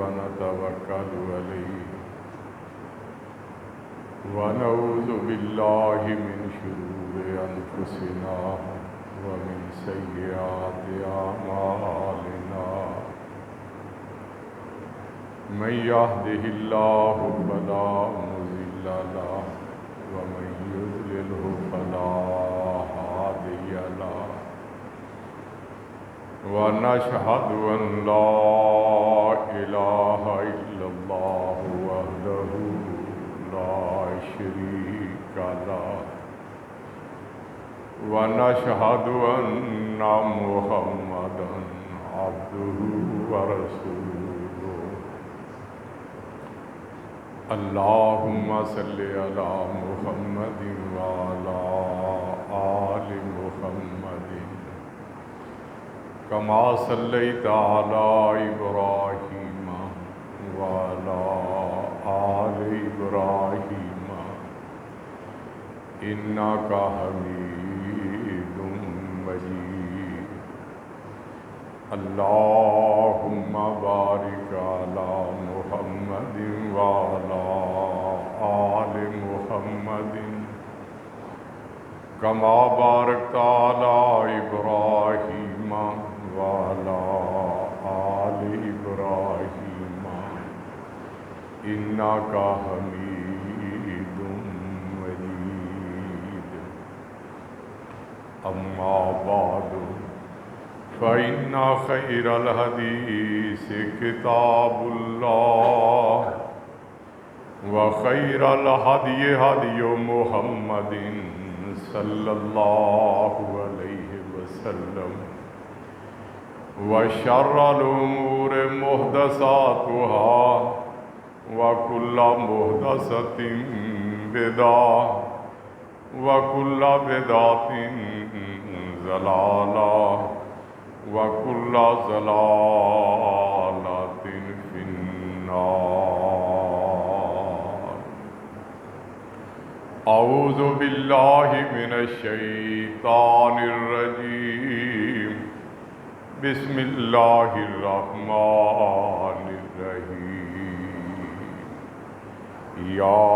ونتوكل عليه ونعوذ بالله من شرور أنفسنا ومن سيئات أعمالنا من يهده الله فلا مضل له ومن يضلله فلا هادي له ونشهد أن لا إله إلا الله وحده لا شريك له ونشهد أن محمدا عبده ورسوله اللهم صل على محمد وعلى آل محمد كما صليت على إبراهيم وعلى آل إبراهيم إنك حميد مجيد اللهم بارك على محمد وعلى آل محمد كما باركت على إبراهيم وعلى آل إبراهيم إنك حميد مجيد أما بعد فإن خير الحديث كتاب الله وخير الهدي هدي محمد صلى الله عليه وسلم وشر الأمور محدثاتها وكل محدثة بدعة وكل بدعة ضلالة وكل ضلالة في النار أعوذ بالله من الشيطان الرجيم بسم الله الرحمن الرحيم يا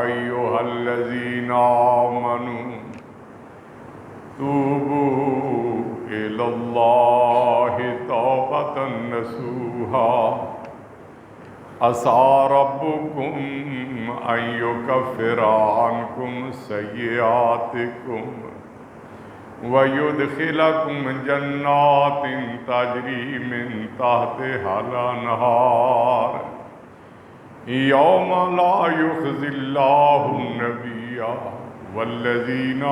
أيها الذين آمنوا توبوا إلى الله توبة نصوحا عسى ربكم أن يكفر عنكم سيئاتكم ويدخلكم جنات تجري من تحتها الأنهار يوم لا يخزي الله النبي والذين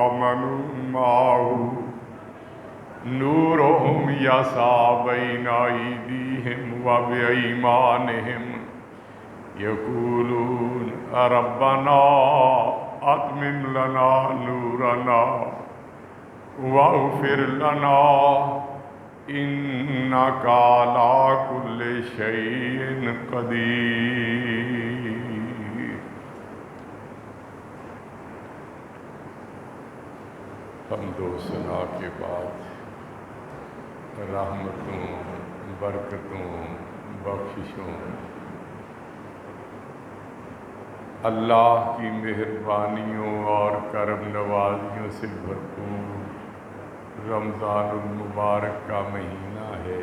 آمنوا معه نورهم يسعى بين أيديهم وبأيمانهم يقولون ربنا أتمم لنا نورنا واغفر لنا إنك على كل شيء قدير۔ حمد و ثنا کے بعد رحمتوں، برکتوں، بخششوں، اللہ کی مہربانیوں اور کرم نوازیوں سے بھرپور رمضان المبارک کا مہینہ ہے۔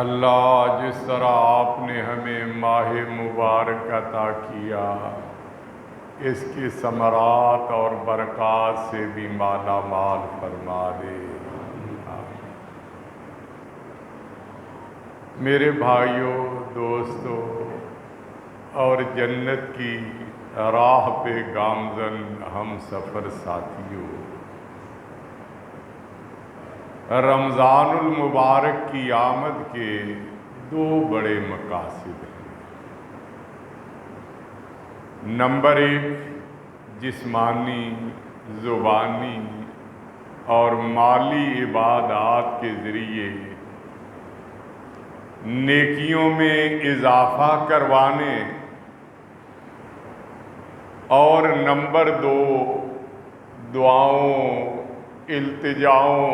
اللہ جس طرح آپ نے ہمیں ماہ مبارک عطا کیا، اس کی ثمرات اور برکات سے بھی مالا مال فرما دے۔ میرے بھائیوں، دوستوں اور جنت کی راہ پہ گامزن ہم سفر ساتھیوں، رمضان المبارک کی آمد کے دو بڑے مقاصد ہیں۔ نمبر ایک، جسمانی، زبانی اور مالی عبادات کے ذریعے نیکیوں میں اضافہ کروانے، اور نمبر دو، دعاؤں، التجاؤں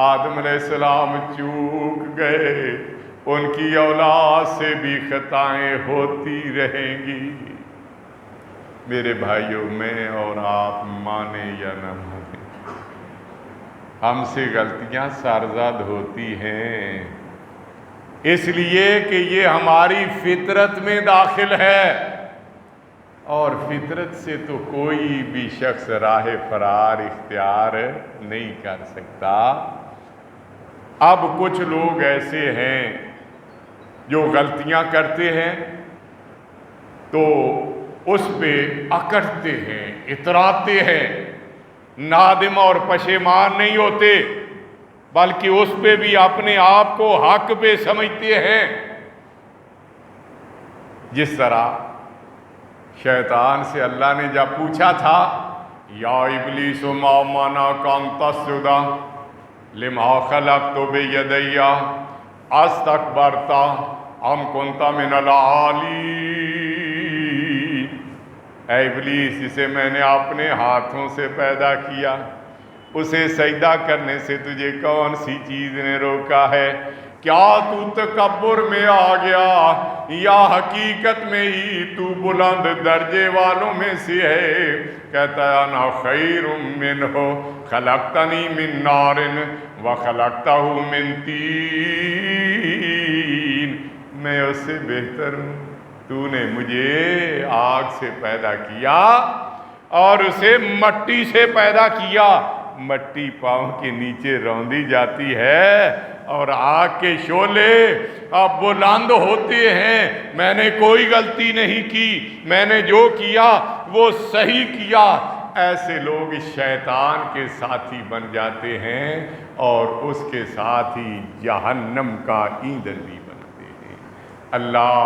آدم علیہ السلام چوک گئے، ان کی اولاد سے بھی خطائیں ہوتی رہیں گی۔ میرے بھائیوں، میں اور آپ مانیں یا نہ مانیں، ہم سے غلطیاں سرزد ہوتی ہیں، اس لیے کہ یہ ہماری فطرت میں داخل ہے، اور فطرت سے تو کوئی بھی شخص راہ فرار اختیار نہیں کر سکتا۔ اب کچھ لوگ ایسے ہیں جو غلطیاں کرتے ہیں تو اس پہ اکڑتے ہیں، اتراتے ہیں، نادم اور پشیمان نہیں ہوتے، بلکہ اس پہ بھی اپنے آپ کو حق پہ سمجھتے ہیں۔ جس طرح شیطان سے اللہ نے جب پوچھا تھا، یا ابلیس ما منعک ان تسجد لما خلقت بیدی استکبرت ام کنت من العالین، اے ابلیس، جسے میں نے اپنے ہاتھوں سے پیدا کیا، اسے سجدہ کرنے سے تجھے کون سی چیز نے روکا ہے؟ کیا تو تکبر میں آ گیا یا حقیقت میں ہی تو بلند درجے والوں میں سے ہے؟ کہتا ہے انا خیر منہ خلقتنی من نار وخلقتہ من طین، میں اس سے بہتر ہوں، تو نے مجھے آگ سے پیدا کیا اور اسے مٹی سے پیدا کیا، مٹی پاؤں کے نیچے روندی جاتی ہے اور آگ کے شعلے اب بلند ہوتے ہیں۔ میں نے کوئی غلطی نہیں کی، میں نے جو کیا وہ صحیح کیا۔ ایسے لوگ شیطان کے ساتھی بن جاتے ہیں اور اس کے ساتھ ہی جہنم کا ایندھن بھی بنتے ہیں۔ اللہ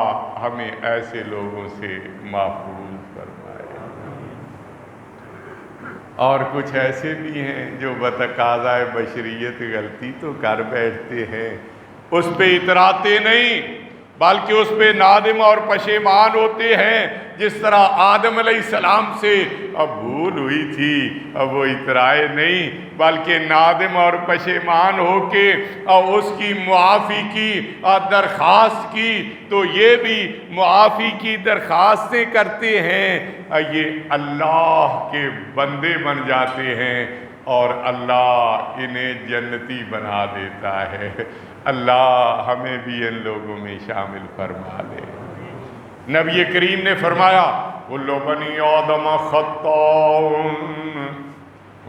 ہمیں ایسے لوگوں سے محفوظ فرمائے۔ اور کچھ ایسے بھی ہیں جو بتقاضۂ بشریت غلطی تو کر بیٹھتے ہیں، اس پہ اتراتے نہیں بلکہ اس پہ نادم اور پشیمان ہوتے ہیں۔ جس طرح آدم علیہ السلام سے اب بھول ہوئی تھی، اب وہ اترائے نہیں بلکہ نادم اور پشیمان ہو کے اور اس کی معافی کی اور درخواست کی، تو یہ بھی معافی کی درخواستیں کرتے ہیں، یہ اللہ کے بندے بن جاتے ہیں اور اللہ انہیں جنتی بنا دیتا ہے۔ اللہ ہمیں بھی ان لوگوں میں شامل فرما لے۔ نبی کریم نے فرمایا کل بنی آدم خطاء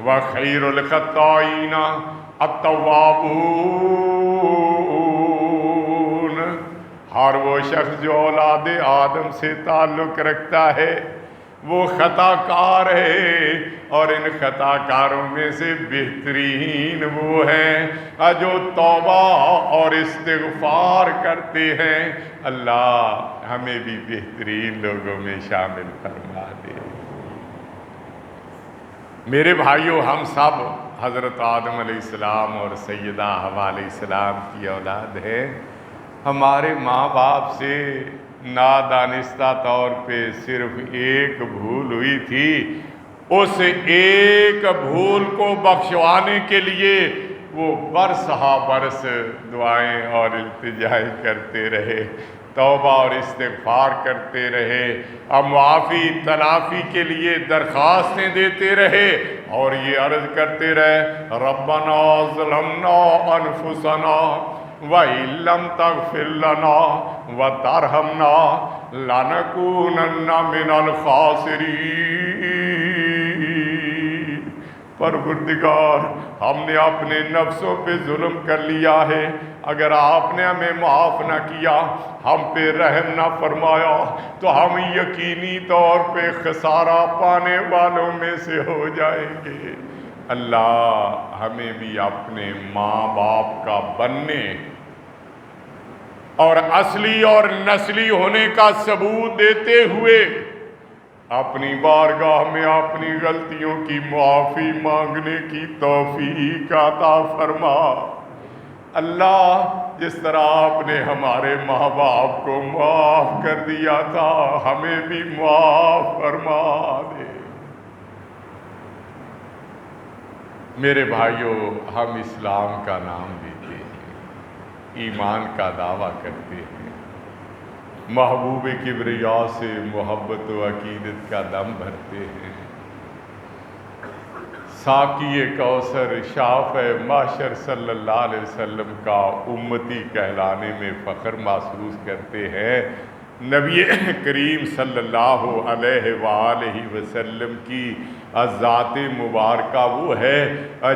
وخیر الخطائین التوابون، ہر وہ شخص جو اولاد آدم سے تعلق رکھتا ہے وہ خطا کار ہے، اور ان خطا کاروں میں سے بہترین وہ ہیں جو توبہ اور استغفار کرتے ہیں۔ اللہ ہمیں بھی بہترین لوگوں میں شامل فرما دے۔ میرے بھائیوں، ہم سب حضرت آدم علیہ السلام اور سیدہ حوا علیہ السلام کی اولاد ہیں۔ ہمارے ماں باپ سے نادانستہ طور پہ صرف ایک بھول ہوئی تھی، اس ایک بھول کو بخشوانے کے لیے وہ برس ہا برس دعائیں اور التجائیں کرتے رہے، توبہ اور استغفار کرتے رہے، اب معافی تلافی کے لیے درخواستیں دیتے رہے اور یہ عرض کرتے رہے ربنا ظلمنا انفسنا وَإِن لَّمْ تَغْفِرْ لَنَا وَتَرْحَمْنَا لَنَكُونَنَّ مِنَ الْخَاسِرِينَ۔ پروردگار، ہم نے اپنے نفسوں پہ ظلم کر لیا ہے، اگر آپ نے ہمیں معاف نہ کیا، ہم پہ رحم نہ فرمایا تو ہم یقینی طور پہ خسارہ پانے والوں میں سے ہو جائیں گے۔ اللہ ہمیں بھی اپنے ماں باپ کا بننے اور اصلی اور نسلی ہونے کا ثبوت دیتے ہوئے اپنی بارگاہ میں اپنی غلطیوں کی معافی مانگنے کی توفیق عطا فرما۔ اللہ جس طرح آپ نے ہمارے ماں باپ کو معاف کر دیا تھا، ہمیں بھی معاف فرما دے۔ میرے بھائیوں، ہم اسلام کا نام لیتے ہیں، ایمان کا دعویٰ کرتے ہیں، محبوب کبریا سے محبت و عقیدت کا دم بھرتے ہیں، ساقی کوثر شافع معشر صلی اللہ علیہ وسلم کا امتی کہلانے میں فخر محسوس کرتے ہیں، نبی کریم صلی اللہ علیہ وآلہ وسلم کی ذات مبارکہ وہ ہے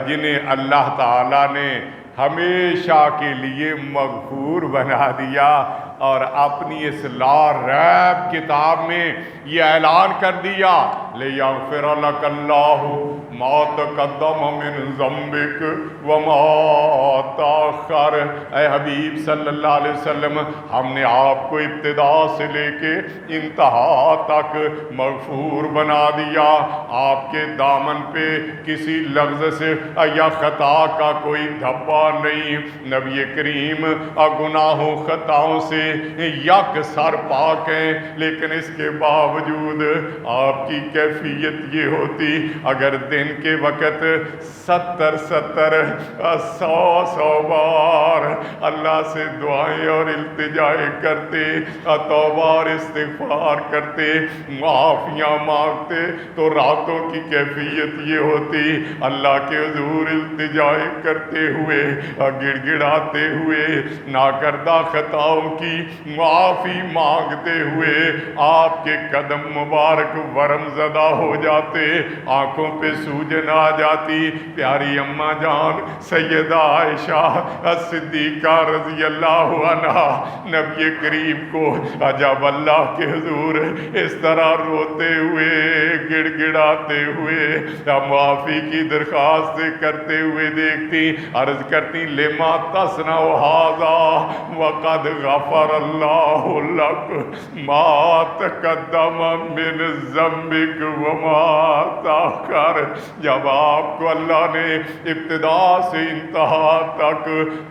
جنہیں اللہ تعالیٰ نے ہمیشہ کے لیے مغفور بنا دیا، اور اپنی اس لا ریب کتاب میں یہ اعلان کر دیا لِیَغْفِرَ لَكَ اللَّهُ مَا تَقَدَّمَ مِن ذَنبِكَ وَمَا تَأَخَّرَ۔ اے حبیب صلی اللہ علیہ وسلم، ہم نے آپ کو ابتدا سے لے کے انتہا تک مغفور بنا دیا، آپ کے دامن پہ کسی لفظ سے یا خطا کا کوئی دھبا نہیں، نبی کریم گناہوں خطاؤں سے یک سر پاک ہیں، لیکن اس کے باوجود آپ کی کیفیت یہ ہوتی اگر دن کے وقت 100 بار اللہ سے دعائیں اور التجائیں کرتے، توبہ اور استغفار کرتے، معافیاں مانگتے، تو راتوں کی کیفیت یہ ہوتی اللہ کے حضور التجائیں کرتے ہوئے، گڑ گڑاتے ہوئے، ناکردہ خطاؤں کی معافی مانگتے ہوئے آپ کے قدم مبارک ورم زدہ ہو جاتے، آنکھوں پہ سوجن آ جاتی۔ پیاری اماں جان سیدہ عائشہ صدیقہ رضی اللہ عنہا نبی کریم کو جب اللہ کے حضور اس طرح روتے ہوئے، گڑ گڑاتے ہوئے، معافی کی درخواست کرتے ہوئے دیکھتی، عرض کرتی لما تصنع ھذا وقد غفر اللہ لک ما تقدم من ذنبک وما تاخر۔ جب آپ کو اللہ نے ابتدا سے انتہا تک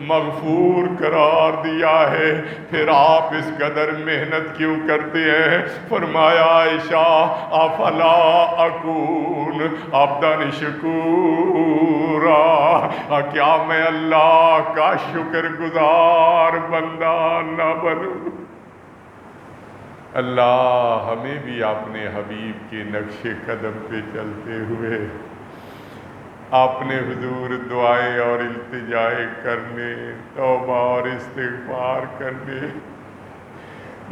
مغفور قرار دیا ہے، پھر آپ اس قدر محنت کیوں کرتے ہیں؟ فرمایا عائشہ افلا اکون عبدا شکورا، کیا میں اللہ کا شکر گزار بندہ نہ بنوں؟ اللہ ہمیں بھی اپنے حبیب کے نقش قدم پہ چلتے ہوئے اپنے حضور دعائیں اور التجائیں کرنے، توبہ اور استغفار کرنے،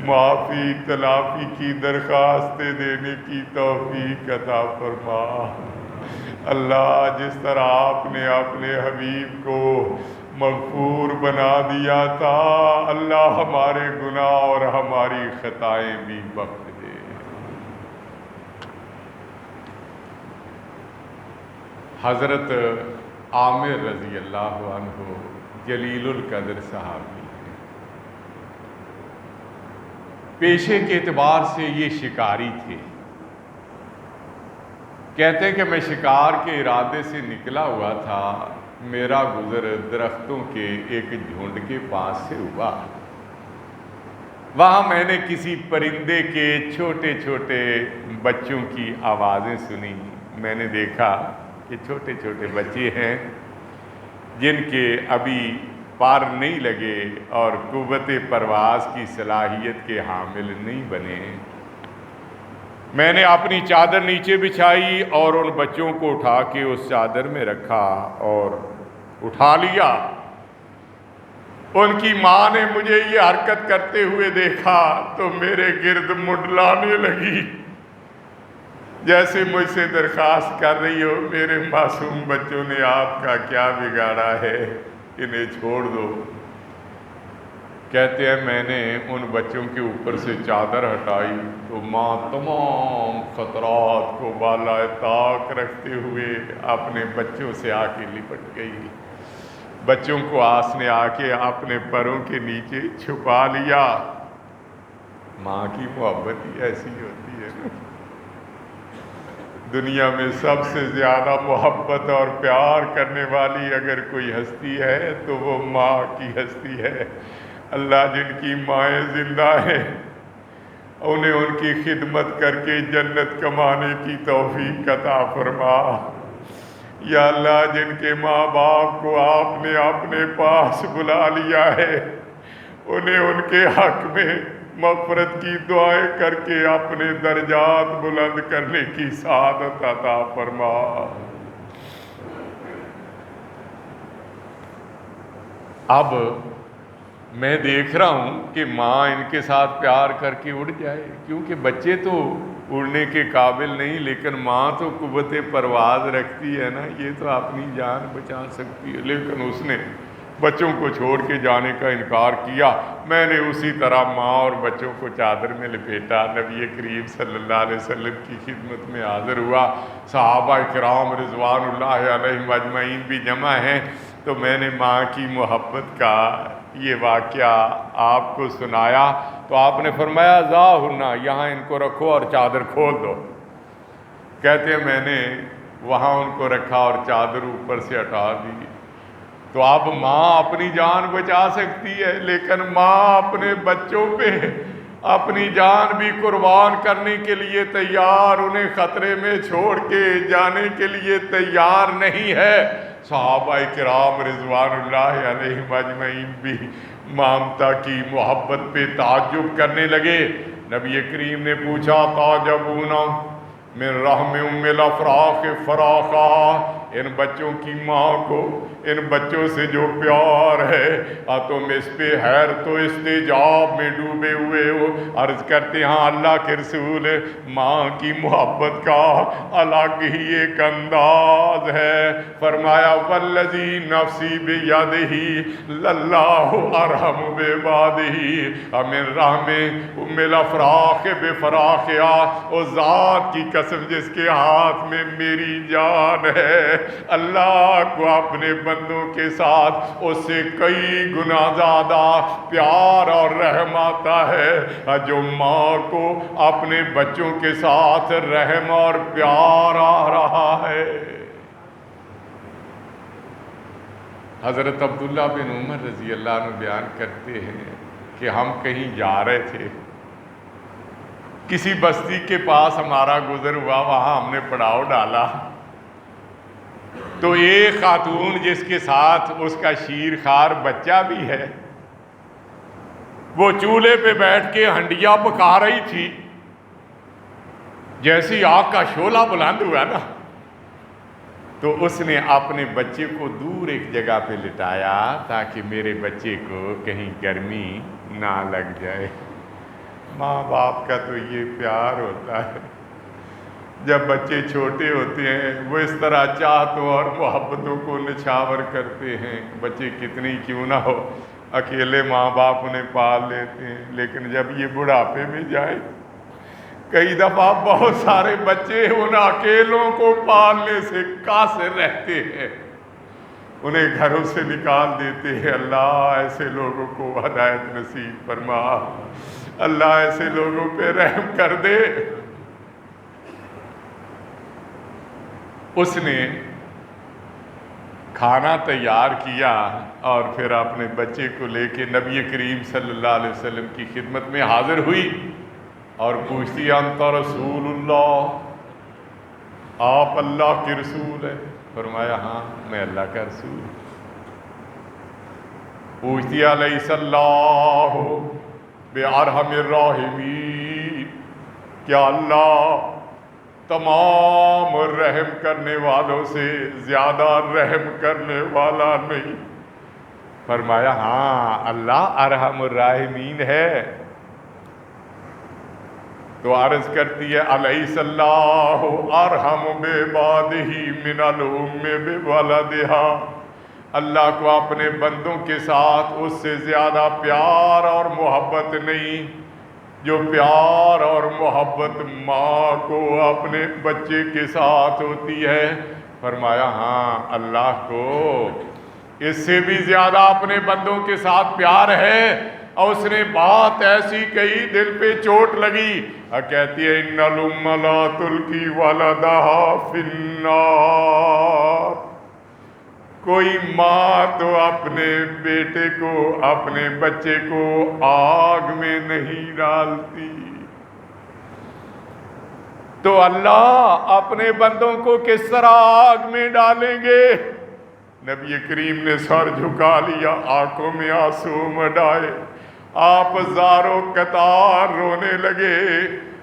معافی تلافی کی درخواستیں دینے کی توفیق عطا فرما۔ اللہ جس طرح آپ نے اپنے حبیب کو مغفور بنا دیا تھا، اللہ ہمارے گناہ اور ہماری خطائیں بھی بخش دے۔ حضرت عامر رضی اللہ عنہ جلیل القدر صحابی ہیں، پیشے کے اعتبار سے یہ شکاری تھے۔ کہتے ہیں کہ میں شکار کے ارادے سے نکلا ہوا تھا، میرا گزر درختوں کے ایک جھنڈ کے پاس سے ہوا، وہاں میں نے کسی پرندے کے چھوٹے چھوٹے بچوں کی آوازیں سنی۔ میں نے دیکھا کہ چھوٹے چھوٹے بچے ہیں جن کے ابھی پار نہیں لگے اور قوت پرواز کی صلاحیت کے حامل نہیں بنے۔ میں نے اپنی چادر نیچے بچھائی اور ان بچوں کو اٹھا کے اس چادر میں رکھا اور اٹھا لیا۔ ان کی ماں نے مجھے یہ حرکت کرتے ہوئے دیکھا تو میرے گرد منڈلانے لگی، جیسے مجھ سے درخواست کر رہی ہو میرے معصوم بچوں نے آپ کا کیا بگاڑا ہے، انہیں چھوڑ دو۔ کہتے ہیں میں نے ان بچوں کے اوپر سے چادر ہٹائی تو ماں تمام خطرات کو بالائے طاق رکھتے ہوئے اپنے بچوں سے آ کے لپٹ گئی۔ بچوں کو آس نے آ کے اپنے پروں کے نیچے چھپا لیا۔ ماں کی محبت ہی ایسی ہوتی ہے نا۔ دنیا میں سب سے زیادہ محبت اور پیار کرنے والی اگر کوئی ہستی ہے تو وہ ماں کی ہستی ہے۔ اللہ جن کی مائیں زندہ ہیں انہیں ان کی خدمت کر کے جنت کمانے کی توفیق عطا فرما۔ یا اللہ جن کے ماں باپ کو آپ نے اپنے پاس بلا لیا ہے انہیں ان کے حق میں مغفرت کی دعائیں کر کے اپنے درجات بلند کرنے کی سعادت عطا فرما۔ اب میں دیکھ رہا ہوں کہ ماں ان کے ساتھ پیار کر کے اڑ جائے، کیونکہ بچے تو اڑنے کے قابل نہیں، لیکن ماں تو قوت پرواز رکھتی ہے نا، یہ تو اپنی جان بچا سکتی ہے، لیکن اس نے بچوں کو چھوڑ کے جانے کا انکار کیا۔ میں نے اسی طرح ماں اور بچوں کو چادر میں لپیٹا، نبی کریم صلی اللہ علیہ وسلم کی خدمت میں حاضر ہوا۔ صحابہ کرام رضوان اللہ علیہم اجمعین بھی جمع ہیں، تو میں نے ماں کی محبت کا یہ واقعہ آپ کو سنایا، تو آپ نے فرمایا ذاہنا، یہاں ان کو رکھو اور چادر کھول دو۔ کہتے ہیں میں نے وہاں ان کو رکھا اور چادر اوپر سے ہٹا دی۔ تو اب ماں اپنی جان بچا سکتی ہے، لیکن ماں اپنے بچوں پہ اپنی جان بھی قربان کرنے کے لیے تیار، انہیں خطرے میں چھوڑ کے جانے کے لیے تیار نہیں ہے۔ صحابہ کرام رضوان اللہ علیہم اجمعین بھی مامتا کی محبت پہ تعجب کرنے لگے۔ نبی کریم نے پوچھا تعجبون من رحم ام الافراخ فراخا، ان بچوں کی ماں کو ان بچوں سے جو پیار ہے تم اس پہ حیرت و استعجاب میں ڈوبے ہوئے ہو۔ عرض کرتے ہاں اللہ کے رسول، ماں کی محبت کا الگ ہی ایک انداز ہے۔ فرمایا والذی نفسی بیدہ للہ ارحم بعبادہ من رحم ام الافراخ بفراخہا، اس ذات کی قسم جس کے ہاتھ میں میری جان ہے، اللہ کو اپنے بندوں کے ساتھ اس سے کئی گنا زیادہ پیار اور رحم آتا ہے جو ماں کو اپنے بچوں کے ساتھ رحم اور پیار آ رہا ہے۔ حضرت عبداللہ بن عمر رضی اللہ عنہ بیان کرتے ہیں کہ ہم کہیں جا رہے تھے، کسی بستی کے پاس ہمارا گزر ہوا، وہاں ہم نے پڑاؤ ڈالا، تو ایک خاتون جس کے ساتھ اس کا شیرخوار بچہ بھی ہے، وہ چولہے پہ بیٹھ کے ہنڈیاں پکا رہی تھی۔ جیسی آگ کا شعلہ بلند ہوا نا، تو اس نے اپنے بچے کو دور ایک جگہ پہ لٹایا تاکہ میرے بچے کو کہیں گرمی نہ لگ جائے۔ ماں باپ کا تو یہ پیار ہوتا ہے، جب بچے چھوٹے ہوتے ہیں وہ اس طرح چاہتوں اور محبتوں کو نچھاور کرتے ہیں، بچے کتنی کیوں نہ ہو اکیلے ماں باپ انہیں پال لیتے ہیں، لیکن جب یہ بڑھاپے میں جائے، کئی دفعہ بہت سارے بچے ان اکیلوں کو پالنے سے قاصر رہتے ہیں، انہیں گھروں سے نکال دیتے ہیں۔ اللہ ایسے لوگوں کو ہدایت نصیب فرما، اللہ ایسے لوگوں پہ رحم کر دے۔ اس نے کھانا تیار کیا اور پھر اپنے بچے کو لے کے نبی کریم صلی اللہ علیہ وسلم کی خدمت میں حاضر ہوئی اور پوچھتی انت رسول اللہ، آپ اللہ کے رسول ہیں؟ فرمایا ہاں میں اللہ کا رسول۔ پوچھتی الیس اللہ بارحم الراحمین، کیا اللہ تمام رحم کرنے والوں سے زیادہ رحم کرنے والا نہیں؟ فرمایا ہاں اللہ ارحم الراحمین ہے۔ تو عرض کرتی ہے الیس اللہ ارحم بعبادہ من الام بولدہا، اللہ کو اپنے بندوں کے ساتھ اس سے زیادہ پیار اور محبت نہیں جو پیار اور محبت ماں کو اپنے بچے کے ساتھ ہوتی ہے۔ فرمایا ہاں اللہ کو اس سے بھی زیادہ اپنے بندوں کے ساتھ پیار ہے۔ اور اس نے بات ایسی کہی دل پہ چوٹ لگی، اور کہتی ہے ان الام لا تلقی ولدہا فی النار، کوئی ماں تو اپنے بیٹے کو اپنے بچے کو آگ میں نہیں ڈالتی۔ تو اللہ اپنے بندوں کو کس طرح آگ میں ڈالیں گے؟ نبی کریم نے سر جھکا لیا، آنکھوں میں آنسو مڈائے، آپ زاروں قطار رونے لگے،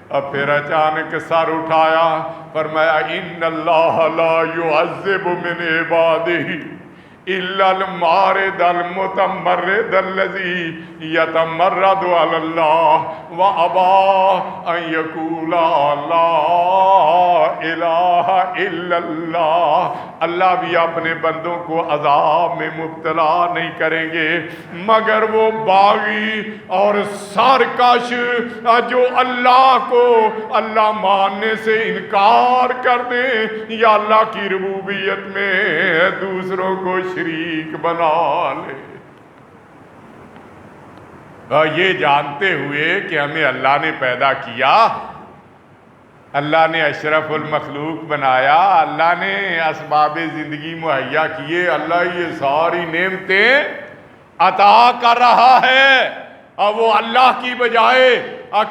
اور پھر اچانک سر اٹھایا، فرمایا ان اللہ لا يعذب من عباده الا المارد المتمرد الذي يتمرد على الله وابى ان يقول لا الہ الا اللہ۔ اللہ بھی اپنے بندوں کو عذاب میں مبتلا نہیں کریں گے مگر وہ باغی اور سرکش جو اللہ کو اللہ ماننے سے انکار کر دیں یا اللہ کی ربوبیت میں دوسروں کو شریک بنا لے۔ اور یہ جانتے ہوئے کہ ہمیں اللہ نے پیدا کیا، اللہ نے اشرف المخلوق بنایا، اللہ نے اسباب زندگی مہیا کیے، اللہ یہ ساری نعمتیں عطا کر رہا ہے، اور وہ اللہ کی بجائے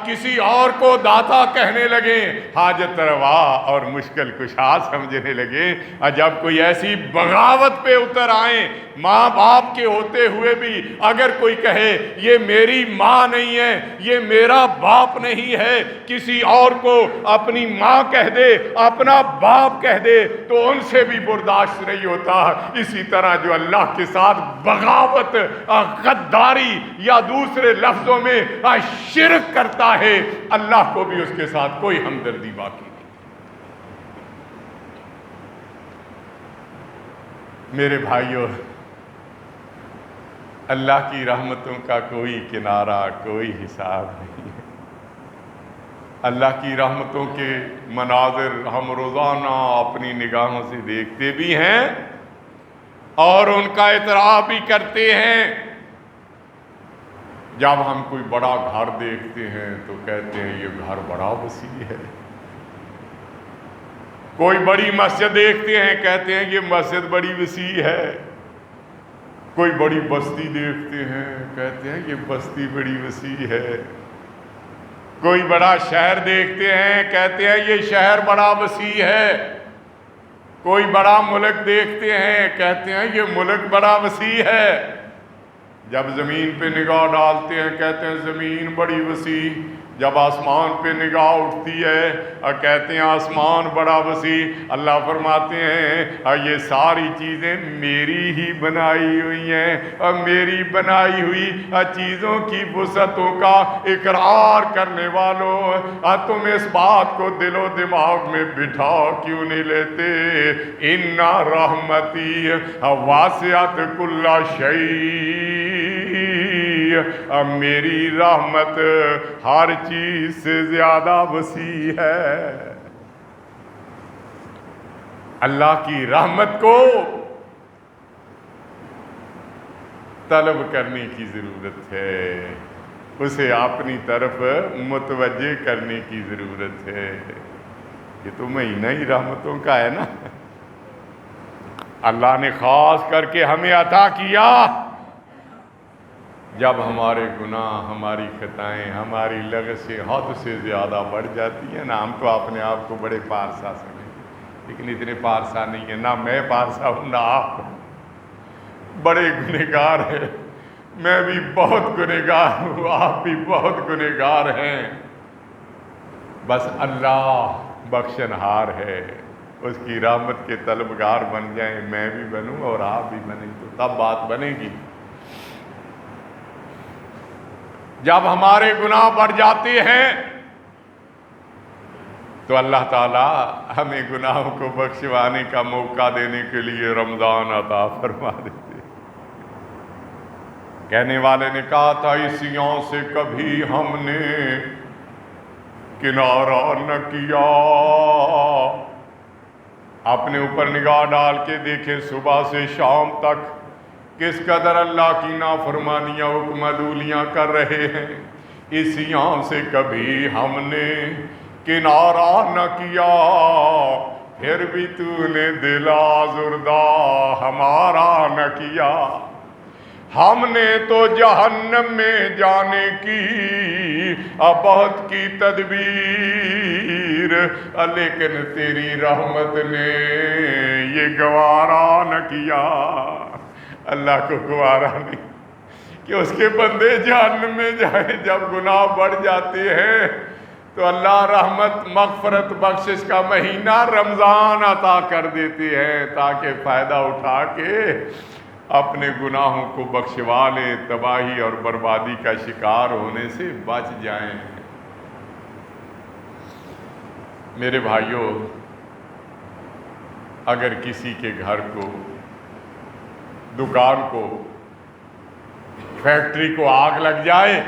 کسی اور کو داتا کہنے لگے، حاجت روا اور مشکل کشا سمجھنے لگے، اور جب کوئی ایسی بغاوت پہ اتر آئیں، ماں باپ کے ہوتے ہوئے بھی اگر کوئی کہے یہ میری ماں نہیں ہے، یہ میرا باپ نہیں ہے، کسی اور کو اپنی ماں کہہ دے، اپنا باپ کہہ دے، تو ان سے بھی برداشت نہیں ہوتا۔ اسی طرح جو اللہ کے ساتھ بغاوت، غداری یا دوسرے لفظوں میں شرک کرتا ہے، اللہ کو بھی اس کے ساتھ کوئی ہمدردی باقی نہیں۔ میرے بھائیو، اللہ کی رحمتوں کا کوئی کنارہ، کوئی حساب نہیں ہے۔ اللہ کی رحمتوں کے مناظر ہم روزانہ اپنی نگاہوں سے دیکھتے بھی ہیں اور ان کا اعتراف بھی کرتے ہیں۔ جب ہم کوئی بڑا گھر دیکھتے ہیں تو کہتے ہیں یہ گھر بڑا وسیع ہے، کوئی بڑی مسجد دیکھتے ہیں کہتے ہیں یہ مسجد بڑی وسیع ہے، کوئی بڑی بستی دیکھتے ہیں کہتے ہیں یہ بستی بڑی وسیع ہے، کوئی بڑا شہر دیکھتے ہیں کہتے ہیں یہ شہر بڑا وسیع ہے، کوئی بڑا ملک دیکھتے ہیں کہتے ہیں یہ ملک بڑا وسیع ہے۔ جب زمین پہ نگاہ ڈالتے ہیں کہتے ہیں زمین بڑی وسیع، جب آسمان پہ نگاہ اٹھتی ہے اور کہتے ہیں آسمان بڑا وسیع۔ اللہ فرماتے ہیں اور یہ ساری چیزیں میری ہی بنائی ہوئی ہیں، اور میری بنائی ہوئی چیزوں کی وسعتوں کا اقرار کرنے والوں، تم اس بات کو دل و دماغ میں بٹھا کیوں نہیں لیتے؟ ان رحمتی واسعت کل شیء، میری رحمت ہر چیز سے زیادہ وسیع ہے۔ اللہ کی رحمت کو طلب کرنے کی ضرورت ہے، اسے اپنی طرف متوجہ کرنے کی ضرورت ہے۔ یہ تو مہینہ ہی رحمتوں کا ہے نا، اللہ نے خاص کر کے ہمیں عطا کیا۔ جب ہمارے گناہ، ہماری خطائیں، ہماری لغزشیں حد سے زیادہ بڑھ جاتی ہیں نا، ہم تو اپنے آپ کو بڑے پارسا سمجھیں، لیکن اتنے پارسا نہیں ہیں، نہ میں پارسا ہوں نہ آپ، بڑے گنہگار ہیں، میں بھی بہت گنہگار ہوں، آپ بھی بہت گنہگار ہیں، بس اللہ بخشنہار ہے، اس کی رحمت کے طلبگار بن جائیں، میں بھی بنوں اور آپ بھی بنیں تو تب بات بنے گی۔ جب ہمارے گناہ بڑھ جاتے ہیں تو اللہ تعالیٰ ہمیں گناہوں کو بخشوانے کا موقع دینے کے لیے رمضان عطا فرما دیتے۔ کہنے والے نے کہا تھا عیسیوں سے کبھی ہم نے کنارہ نہ کیا، اپنے اوپر نگاہ ڈال کے دیکھیں صبح سے شام تک کس قدر اللہ کی نافرمانیاں حکم عدولیاں کر رہے ہیں۔ عیسیوں سے کبھی ہم نے کنارہ نہ کیا، پھر بھی تو نے دل آزردہ ہمارا نہ کیا۔ ہم نے تو جہنم میں جانے کی بہت کی تدبیر، لیکن تیری رحمت نے یہ گوارا نہ کیا۔ اللہ کو گوارا نہیں کہ اس کے بندے جہنم میں جائیں۔ جب گناہ بڑھ جاتے ہیں تو اللہ رحمت، مغفرت، بخشش کا مہینہ رمضان عطا کر دیتے ہیں تاکہ فائدہ اٹھا کے اپنے گناہوں کو بخشوا لیں، تباہی اور بربادی کا شکار ہونے سے بچ جائیں۔ میرے بھائیوں، اگر کسی کے گھر کو، دکان کو، فیکٹری کو آگ لگ جائے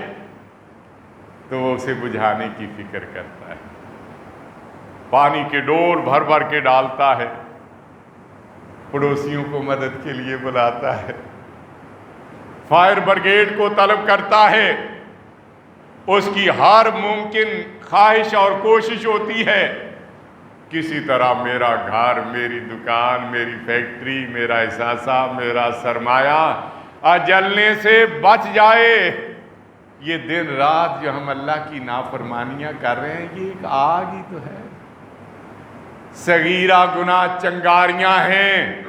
تو وہ اسے بجھانے کی فکر کرتا ہے، پانی کے ڈور بھر بھر کے ڈالتا ہے، پڑوسیوں کو مدد کے لیے بلاتا ہے، فائر بریگیڈ کو طلب کرتا ہے، اس کی ہر ممکن خواہش اور کوشش ہوتی ہے کسی طرح میرا گھر، میری دکان، میری فیکٹری، میرا اثاثہ، میرا سرمایہ جلنے سے بچ جائے۔ یہ دن رات جو ہم اللہ کی نافرمانیاں کر رہے ہیں، یہ ایک آگ ہی تو ہے۔ صغیرہ گناہ چنگاریاں ہیں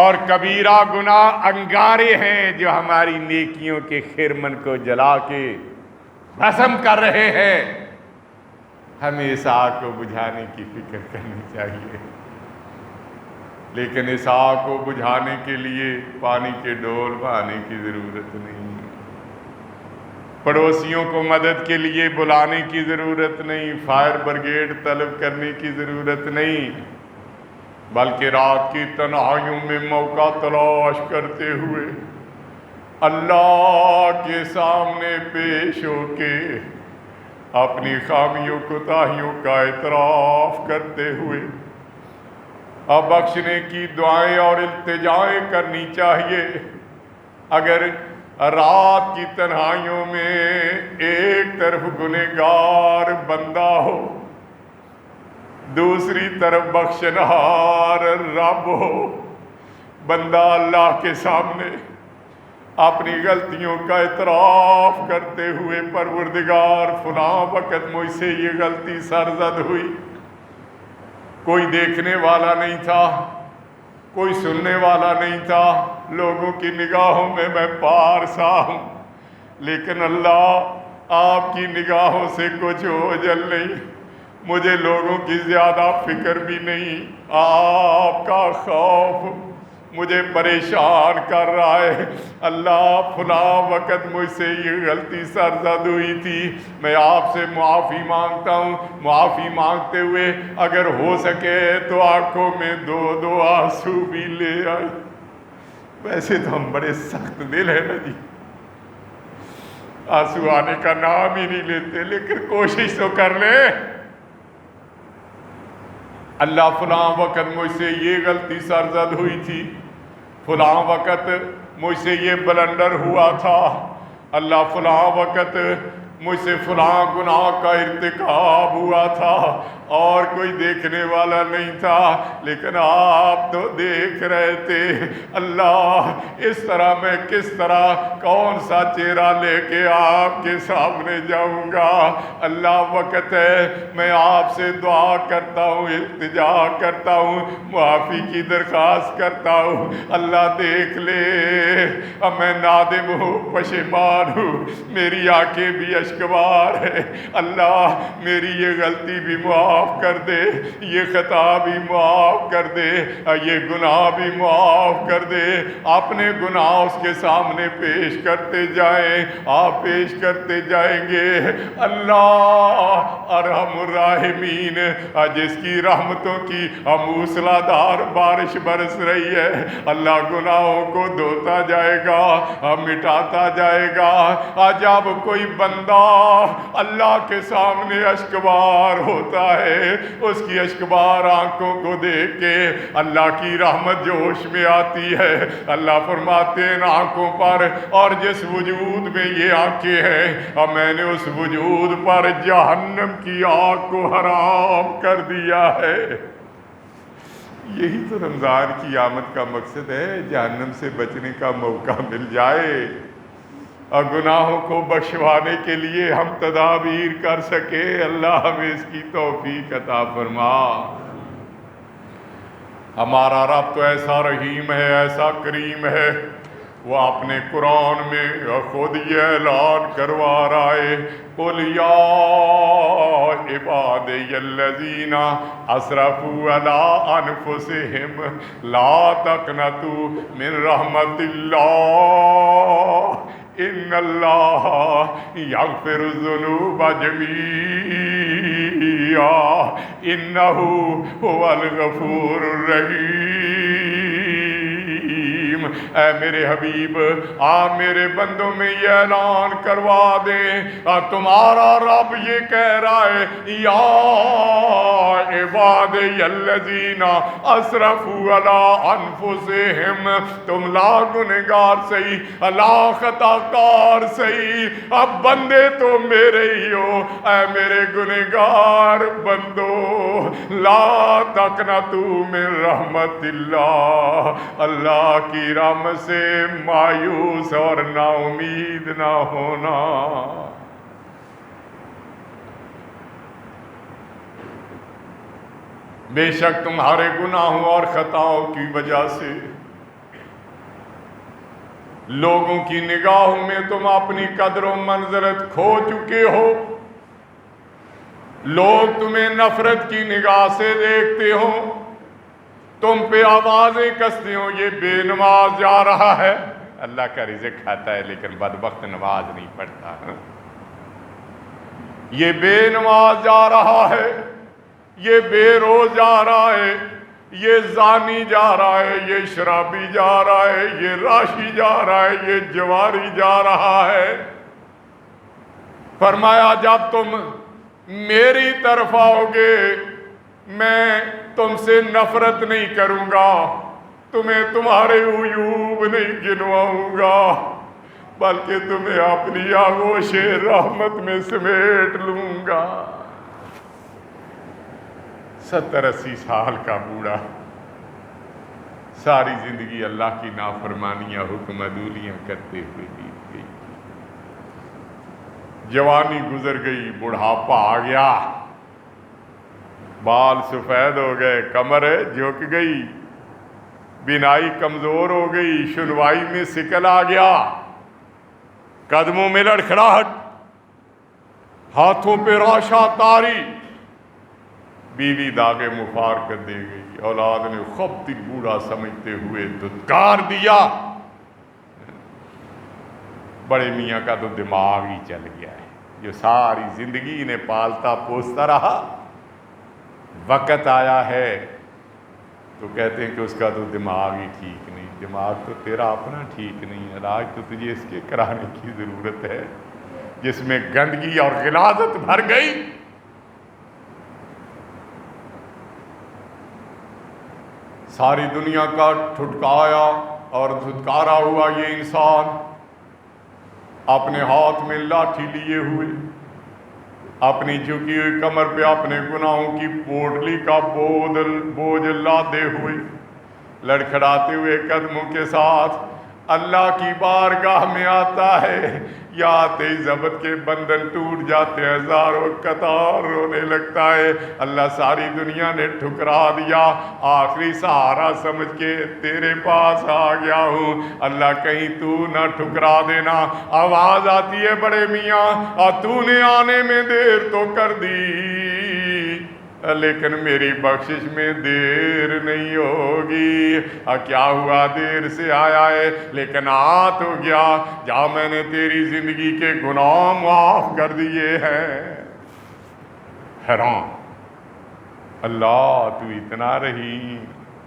اور کبیرہ گناہ انگارے ہیں جو ہماری نیکیوں کے خرمن کو جلا کے بھسم کر رہے ہیں۔ ہمیں اس آگ کو بجھانے کی فکر کرنی چاہیے، لیکن اس آگ کو بجھانے کے لیے پانی کے ڈول بہانے کی ضرورت نہیں، پڑوسیوں کو مدد کے لیے بلانے کی ضرورت نہیں، فائر بریگیڈ طلب کرنے کی ضرورت نہیں، بلکہ رات کی تنہائیوں میں موقع تلاش کرتے ہوئے اللہ کے سامنے پیش ہو کے اپنی خامیوں کوتاہیوں کا اعتراف کرتے ہوئے بخشنے کی دعائیں اور التجائیں کرنی چاہیے۔ اگر رات کی تنہائیوں میں ایک طرف گنہگار بندہ ہو، دوسری طرف بخشنہار رب ہو، بندہ اللہ کے سامنے اپنی غلطیوں کا اعتراف کرتے ہوئے پروردگار فلاں وقت مجھ سے یہ غلطی سرزد ہوئی، کوئی دیکھنے والا نہیں تھا، کوئی سننے والا نہیں تھا، لوگوں کی نگاہوں میں پارسا ہوں، لیکن اللہ آپ کی نگاہوں سے کچھ اوجھل نہیں، مجھے لوگوں کی زیادہ فکر بھی نہیں، آپ کا خوف مجھے پریشان کر رہا ہے۔ اللہ فلاں وقت مجھ سے یہ غلطی سرزد ہوئی تھی، میں آپ سے معافی مانگتا ہوں، معافی مانگتے ہوئے اگر ہو سکے تو آنکھوں میں دو دو آنسو بھی لے آئے۔ ویسے تو ہم بڑے سخت دل ہیں نا جی، آنسو آنے کا نام ہی نہیں لیتے، لیکن کوشش تو کر لیں۔ اللہ فلاں وقت مجھ سے یہ غلطی سرزد ہوئی تھی، فلاں وقت مجھ سے یہ بلنڈر ہوا تھا، اللہ فلاں وقت مجھ سے فلاں گناہ کا ارتکاب ہوا تھا اور کوئی دیکھنے والا نہیں تھا، لیکن آپ تو دیکھ رہے تھے۔ اللہ اس طرح میں کس طرح کون سا چہرہ لے کے آپ کے سامنے جاؤں گا؟ اللہ وقت ہے، میں آپ سے دعا کرتا ہوں، التجا کرتا ہوں، معافی کی درخواست کرتا ہوں۔ اللہ دیکھ لے، اب میں نادم ہوں، پشیمان ہوں، میری آنکھیں بھی اشکبار ہے، اللہ میری یہ غلطی بھی معاف کر دے، یہ خطا بھی معاف کر دے، یہ گناہ بھی معاف کر دے۔ اپنے گناہ اس کے سامنے پیش کرتے جائیں، آپ پیش کرتے جائیں گے۔ اللہ ارحم الراحمین، جس کی رحمتوں کی موسلا دار بارش برس رہی ہے، اللہ گناہوں کو دھوتا جائے گا، مٹاتا جائے گا۔ جب کوئی بندہ اللہ کے سامنے اشکبار ہوتا ہے، اس کی اشکبار آنکھوں کو دیکھ کے اللہ کی رحمت جوش میں آتی ہے۔ اللہ فرماتے ہیں ان آنکھوں پر اور جس وجود میں یہ آنکھیں ہیں، اور میں نے اس وجود پر جہنم کی آگ کو حرام کر دیا ہے۔ یہی تو رمضان کی آمد کا مقصد ہے، جہنم سے بچنے کا موقع مل جائے اور گناہوں کو بخشوانے کے لیے ہم تدابیر کر سکے۔ اللہ ہمیں اس کی توفیق عطا فرما۔ ہمارا رب تو ایسا رحیم ہے، ایسا کریم ہے، وہ اپنے قرآن میں خود یہ اعلان کروا رہا ہے، قُلْ يَا عِبَادِيَ الَّذِينَ أَسْرَفُوا عَلَىٰ أَنفُسِهِمْ لَا تَقْنَطُوا مِن رَحْمَةِ اللَّهِ إِنَّ اللَّهَ يَغْفِرُ الذُّنُوبَ جَمِيعًا إِنَّهُ هُوَ الْغَفُورُ الرَّحِيمُ۔ اے میرے حبیب، آپ میرے بندوں میں یہ اعلان کروا دیں، تمہارا رب یہ کہہ رہا ہے، یا عبادی الذین اسرفوا علی انفسہم، تم لا گنہگار صحیح، لا خطا کار صحیح، اب بندے تو میرے ہی ہو، اے میرے گنہگار بندو، لا تقنطوا من رحمت اللہ، اللہ کی رحمت سے مایوس اور نا امید نہ ہونا۔ بے شک تمہارے گناہوں اور خطاؤں کی وجہ سے لوگوں کی نگاہوں میں تم اپنی قدر و منزلت کھو چکے ہو، لوگ تمہیں نفرت کی نگاہ سے دیکھتے ہو، تم پہ آوازیں کستے ہو، یہ بے نماز جا رہا ہے، اللہ کا رزق کھاتا ہے لیکن بدبخت نماز نہیں پڑھتا، یہ بے نماز جا رہا ہے، یہ بے روز جا رہا ہے، یہ زانی جا رہا ہے، یہ شرابی جا رہا ہے، یہ راشی جا رہا ہے، یہ جواری جا رہا ہے۔ فرمایا جب تم میری طرف آؤ گے میں تم سے نفرت نہیں کروں گا، تمہیں تمہارے عیوب نہیں گنواؤں گا، بلکہ تمہیں اپنی آغوش رحمت میں سمیٹ لوں گا۔ 70-80 سال کا بوڑھا ساری زندگی اللہ کی نافرمانیاں حکم عدولیاں کرتے ہوئے بیت گئی، جوانی گزر گئی، بڑھاپا آ گیا، بال سفید ہو گئے، کمر جھک گئی، بینائی کمزور ہو گئی، سنوائی میں سکل آ گیا، قدموں میں لڑکھڑاہٹ، ہاتھوں پہ راشا تاری، بیوی داغے مفارقت دے گئی، اولاد نے خب تک بوڑھا سمجھتے ہوئے دھتکار دیا، بڑے میاں کا تو دماغ ہی چل گیا ہے، جو ساری زندگی انہیں پالتا پوستا رہا، وقت آیا ہے تو کہتے ہیں کہ اس کا تو دماغ ہی ٹھیک نہیں، دماغ تو تیرا اپنا ٹھیک نہیں، علاج تو تجھے اس کے کرانے کی ضرورت ہے جس میں گندگی اور غلاظت بھر گئی۔ ساری دنیا کا ٹھٹکایا اور دھتکارا ہوا یہ انسان اپنے ہاتھ میں لاٹھی لیے ہوئے، اپنی جھکی ہوئی کمر پہ اپنے گناہوں کی پوٹلی کا بوجھ لادے ہوئے، لڑکھڑاتے ہوئے قدموں کے ساتھ اللہ کی بارگاہ میں آتا ہے، یا آتے ہی ضبط کے بندن ٹوٹ جاتے ہیں، ہزاروں قطار رونے لگتا ہے، اللہ ساری دنیا نے ٹھکرا دیا، آخری سہارا سمجھ کے تیرے پاس آ گیا ہوں، اللہ کہیں تو نہ ٹھکرا دینا۔ آواز آتی ہے بڑے میاں تو نے آنے میں دیر تو کر دی، لیکن میری بخشش میں دیر نہیں ہوگی۔ کیا ہوا دیر سے آیا ہے لیکن آ تو گیا، جا میں نے تیری زندگی کے گناہ معاف کر دیے ہیں۔ حیران، اللہ تو اتنا رحیم،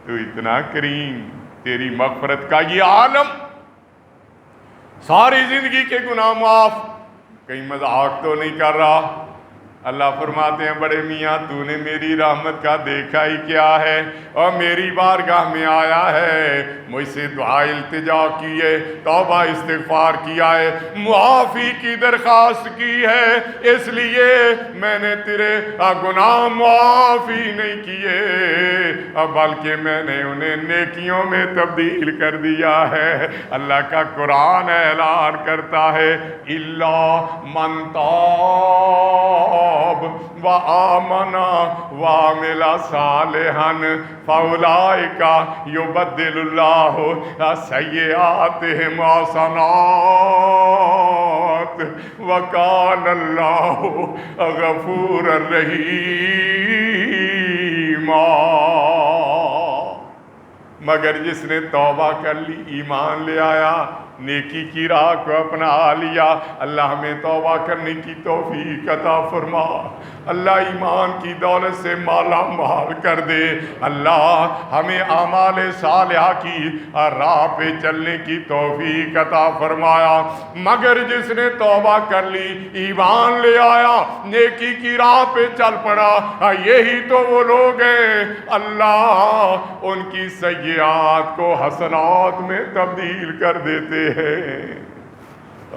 تو اتنا کریم، تیری مغفرت کا یہ عالم، ساری زندگی کے گناہ معاف، کہیں مذاق تو نہیں کر رہا؟ اللہ فرماتے ہیں بڑے میاں تو نے میری رحمت کا دیکھا ہی کیا ہے، اور میری بارگاہ میں آیا ہے، مجھ سے دعا التجا کی ہے، توبہ استغفار کیا ہے، معافی کی درخواست کی ہے، اس لیے میں نے تیرے گناہ معافی نہیں کیے، بلکہ میں نے انہیں نیکیوں میں تبدیل کر دیا ہے۔ اللہ کا قرآن اعلان کرتا ہے الا من تاب وآمن وعمل صالحا فاولئک یبدل اللہ سیئاتہم حسنات وکان اللہ غفورا رحیما۔ مگر جس نے توبہ کر لی، ایمان لے آیا، نیکی کی راہ کو اپنا لیا، اللہ ہمیں توبہ کرنے کی توفیق عطا فرما، اللہ ایمان کی دولت سے مالا مال کر دے، اللہ ہمیں اعمال صالحہ کی راہ پہ چلنے کی توفیق عطا فرمایا۔ مگر جس نے توبہ کر لی، ایمان لے آیا، نیکی کی راہ پہ چل پڑا، یہی تو وہ لوگ ہیں اللہ ان کی سیئات کو حسنات میں تبدیل کر دیتے ہیں۔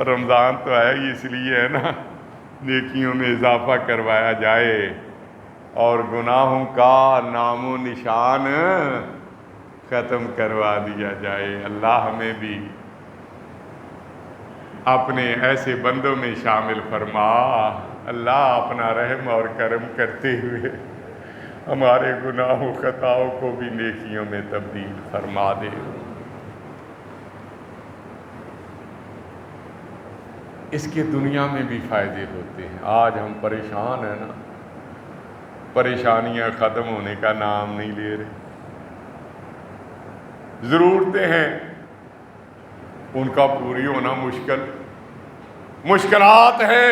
رمضان تو ہے اس لیے ہے نا، نیکیوں میں اضافہ کروایا جائے اور گناہوں کا نام و نشان ختم کروا دیا جائے۔ اللہ ہمیں بھی اپنے ایسے بندوں میں شامل فرما، اللہ اپنا رحم اور کرم کرتے ہوئے ہمارے گناہوں خطاؤں کو بھی نیکیوں میں تبدیل فرما دے۔ اس کے دنیا میں بھی فائدے ہوتے ہیں۔ آج ہم پریشان ہیں نا، پریشانیاں ختم ہونے کا نام نہیں لے رہے، ضرورتیں ہیں ان کا پوری ہونا مشکل، مشکلات ہیں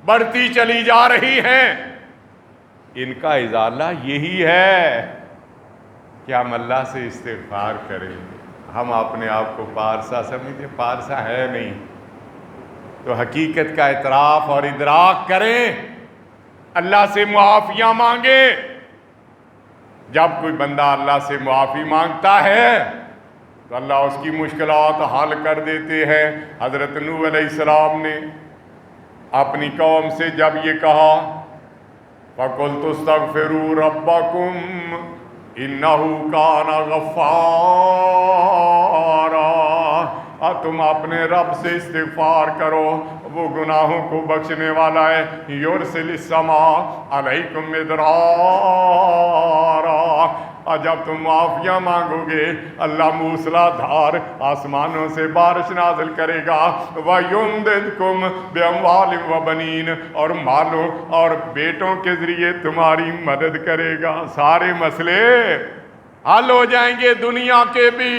بڑھتی چلی جا رہی ہیں، ان کا ازالہ یہی ہے کہ ہم اللہ سے استغفار کریں۔ ہم اپنے آپ کو پارسا سمجھتے، پارسا ہے نہیں، تو حقیقت کا اعتراف اور ادراک کریں، اللہ سے معافیاں مانگیں۔ جب کوئی بندہ اللہ سے معافی مانگتا ہے تو اللہ اس کی مشکلات حل کر دیتے ہیں۔ حضرت نوح علیہ السلام نے اپنی قوم سے جب یہ کہا فَقُلْتُ اسْتَغْفِرُوا رَبَّكُمْ إِنَّهُ كَانَ غَفَّارًا، تم اپنے رب سے استغفار کرو، وہ گناہوں کو بخشنے والا ہے، یرسل السماء علیکم مدرارا، اور جب تم معافیاں مانگو گے اللہ موسلا دھار آسمانوں سے بارش نازل کرے گا، وَيُمْدِدْكُمْ بِأَمْوَالٍ وَبَنِينَ، اور مالوں اور بیٹوں کے ذریعے تمہاری مدد کرے گا۔ سارے مسئلے حل ہو جائیں گے دنیا کے بھی،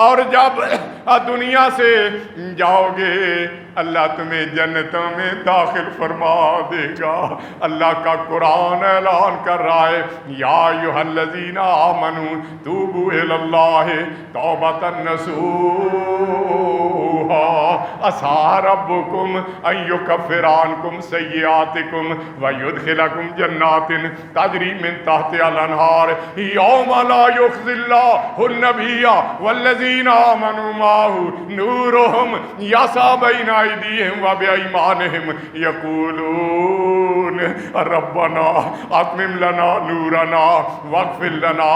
اور جب دنیا سے جاؤ گے اللہ تمہیں جنتوں میں داخل فرما دے گا۔ اللہ کا قرآن اعلان کر رہا ہے یا ایھا الذین آمنوا توبوا الی اللہ توبۃ نصوحا عسیٰ ربکم ان یکفر عنکم سیئاتکم ویدخلکم جنات تجری من تحتہا الانہار یوم لا یخزی اللہ النبی والذین آمنوا معہ نورہم یسعی بین ایدیہم وبایمانہم یقولون ربنا اتمم لنا نورنا واغفر لنا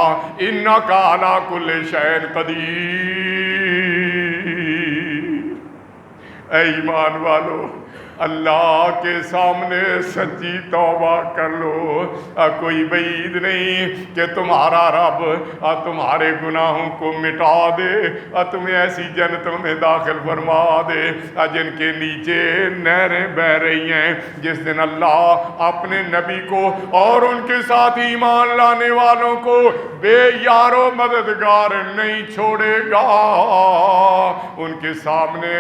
انک علی کل شیء قدیر۔ اے ایمان والو، اللہ کے سامنے سچی توبہ کر لو، کوئی بعید نہیں کہ تمہارا رب تمہارے گناہوں کو مٹا دے اور تمہیں ایسی جنتوں میں داخل فرما دے جن کے نیچے نہریں بہہ رہی ہیں۔ جس دن اللہ اپنے نبی کو اور ان کے ساتھ ایمان لانے والوں کو بے یار و مددگار نہیں چھوڑے گا، ان کے سامنے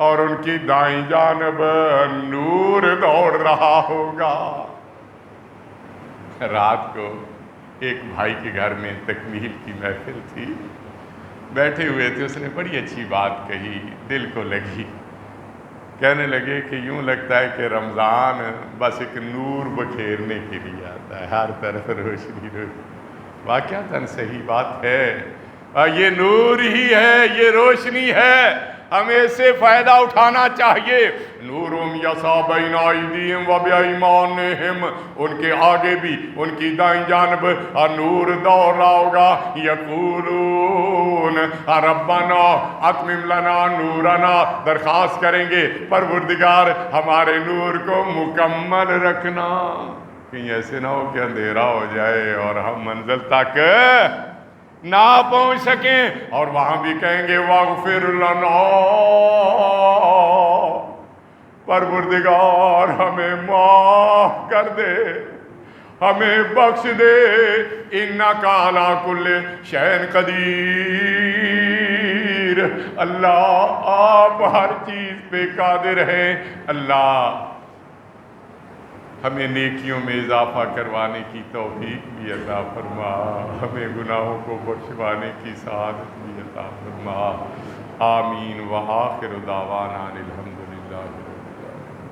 اور ان کی دائیں جانب نور دوڑ رہا ہوگا۔ رات کو ایک بھائی کے گھر میں تکمیل کی محفل تھی، بیٹھے ہوئے تھے، اس نے بڑی اچھی بات کہی، دل کو لگی۔ کہنے لگے کہ یوں لگتا ہے کہ رمضان بس ایک نور بکھیرنے کے لیے آتا ہے، ہر طرف روشنی روشنی۔ واقعتاً صحیح بات ہے، اور یہ نور ہی ہے، یہ روشنی ہے، ہمیں اس سے فائدہ اٹھانا چاہیے۔ نورم یسا بین ایدیہم و بایمانہم، ان کے آگے بھی ان کی دائیں جانب اور نور دوڑ رہا ہوگا، یقولون ربنا اتمم لنا نورنا، درخواست کریں گے پروردگار ہمارے نور کو مکمل رکھنا، کہیں ایسے نہ ہو کہ اندھیرا ہو جائے اور ہم منزل تک نہ پہنچ سکیں۔ اور وہاں بھی کہیں گے واغفر لنا، پروردگار ہمیں معاف کر دے، ہمیں بخش دے، انکا علی کل شیء قدیر، اللہ آپ ہر چیز پہ قادر ہیں۔ اللہ ہمیں نیکیوں میں اضافہ کروانے کی توفیق بھی عطا فرما، ہمیں گناہوں کو بخشوانے کی سعادت بھی عطا فرما، آمین۔ وآخر دعوانا الحمد